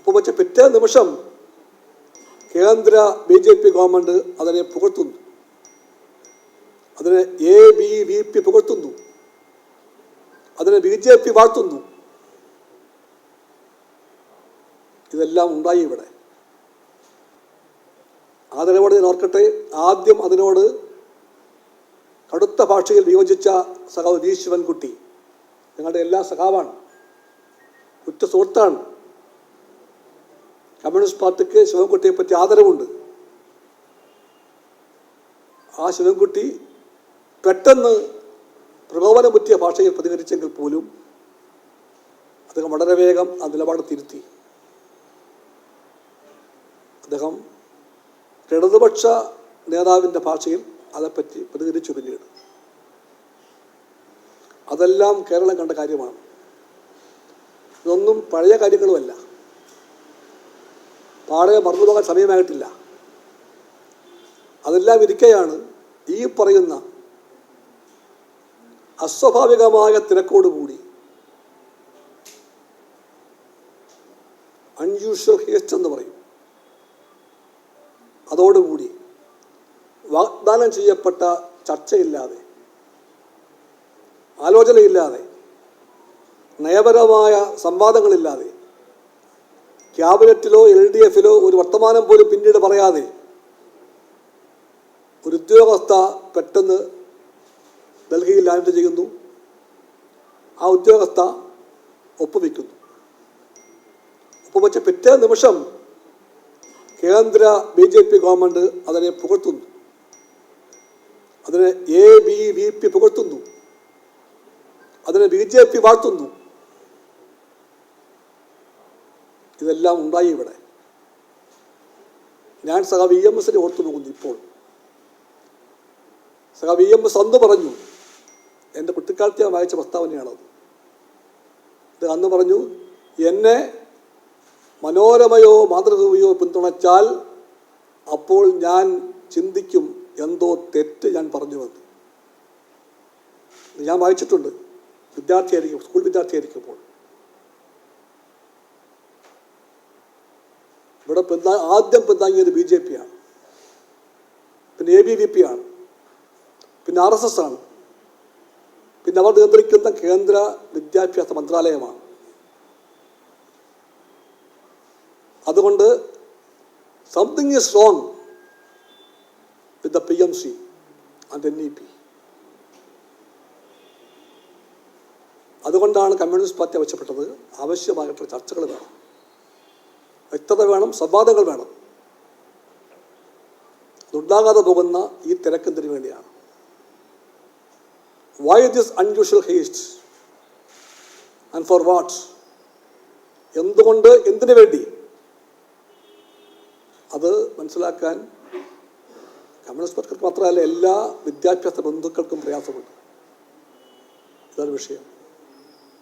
അപ്പോൾ വെച്ച പിറ്റേ നിമിഷം കേന്ദ്ര BJP ഗവൺമെൻറ് അതിനെ പുകഴ്ത്തുന്നു, അതിനെ ABVP പുകഴ്ത്തുന്നു, അതിനെ BJP വാഴ്ത്തുന്നു. ഇതെല്ലാം ഉണ്ടായി ഇവിടെ. ആദരവോടെ ഞാൻ ഓർക്കട്ടെ, ആദ്യം അതിനോട് കടുത്ത ഭാഷയിൽ വിയോജിച്ച സഖാവ് വി ശിവൻകുട്ടി ഞങ്ങളുടെ എല്ലാ സഖാവാണ്, ഉറ്റ സുഹൃത്താണ്. കമ്മ്യൂണിസ്റ്റ് പാർട്ടിക്ക് ശിവൻകുട്ടിയെ പറ്റി ആദരവുണ്ട്. ആ ശിവൻകുട്ടി പെട്ടെന്ന് പ്രകോപനം പറ്റിയ ഭാഷയിൽ പ്രതികരിച്ചെങ്കിൽ പോലും അദ്ദേഹം വളരെ വേഗം ആ നിലപാട് തിരുത്തി. അദ്ദേഹം ഇടതുപക്ഷ നേതാവിൻ്റെ ഭാഷയിൽ അതേപ്പറ്റി പ്രതികരിച്ചു. പിന്നീട് അതെല്ലാം കേരളം കണ്ട കാര്യമാണ്. ഇതൊന്നും പഴയ കാര്യങ്ങളുമല്ല, പാടെ മറന്നുപോകാൻ സമയമായിട്ടില്ല. അതെല്ലാം ഇരിക്കെയാണ് ഈ പറയുന്ന അസ്വാഭാവികമായ തിരക്കോടുകൂടി, അൺയൂഷ്വൽ ഹേസ്റ്റ് എന്ന് പറയും, അതോടുകൂടി വാഗ്ദാനം ചെയ്യപ്പെട്ട ചർച്ചയില്ലാതെ, ആലോചനയില്ലാതെ, നയപരമായ സംവാദങ്ങളില്ലാതെ, ക്യാബിനറ്റിലോ LDFിലോ ഒരു വർത്തമാനം പോലും പിന്നീട് പറയാതെ ഒരു ഉദ്യോഗസ്ഥ പെട്ടെന്ന് ഡൽഹിയിൽ ലാൻഡ് ചെയ്യുന്നു. ആ ഉദ്യോഗസ്ഥ ഒപ്പുവെക്കുന്നു. ഒപ്പുവെച്ച പിറ്റേ നിമിഷം കേന്ദ്ര BJP ഗവൺമെൻറ് അതിനെ പുകഴ്ത്തുന്നു, അതിനെ ABVP പുകഴ്ത്തുന്നു, അതിനെ BJP വാഴ്ത്തുന്നു. ഇതെല്ലാം ഉണ്ടായി ഇവിടെ. ഞാൻ സഖാവ് EMSനെ ഓർത്തു പോകുന്നു. ഇപ്പോൾ സഖാവ് EMS അന്ന് പറഞ്ഞു, എൻ്റെ കുട്ടിക്കാലത്ത് ഞാൻ വായിച്ച പ്രസ്താവനയാണത്. ഇത് അന്ന് പറഞ്ഞു, എന്നെ മനോരമയോ മാതൃഭൂമിയോ പിന്തുണച്ചാൽ അപ്പോൾ ഞാൻ ചിന്തിക്കും എന്തോ തെറ്റ് ഞാൻ പറഞ്ഞുവെന്ന്. ഞാൻ വായിച്ചിട്ടുണ്ട്, വിദ്യാർത്ഥിയായിരിക്കും, സ്കൂൾ വിദ്യാർത്ഥിയായിരിക്കുമ്പോൾ. ഇവിടെ ആദ്യം പിന്താങ്ങിയത് BJP ആണ്, പിന്നെ ABVP ആണ്, പിന്നെ RSS ആണ്, പിന്നെ അവർ നിയന്ത്രിക്കുന്ന കേന്ദ്ര വിദ്യാഭ്യാസ മന്ത്രാലയമാണ്. അതുകൊണ്ട് something is wrong with the PMC and NEP. അതുകൊണ്ടാണ് കമ്മ്യൂണിസ്റ്റ് പാർട്ടി ആവശ്യപ്പെട്ടത്, ആവശ്യമായിട്ടുള്ള ചർച്ചകൾ വേണം, വ്യക്തത വേണം, സംവാദങ്ങൾ വേണം. അതുണ്ടാകാതെ പോകുന്ന ഈ തിരക്കെന്തിനു വേണ്ടിയാണ്? Why this unusual haste and for what? എന്തുകൊണ്ട്, എന്തിനു വേണ്ടി? അത് മനസ്സിലാക്കാൻ കമ്മ്യൂണിസ്റ്റ് പാർട്ടിക്ക് മാത്രമല്ല എല്ലാ വിദ്യാഭ്യാസ ബന്ധുക്കൾക്കും പ്രയാസമുണ്ട്. ഇതാണ് വിഷയം.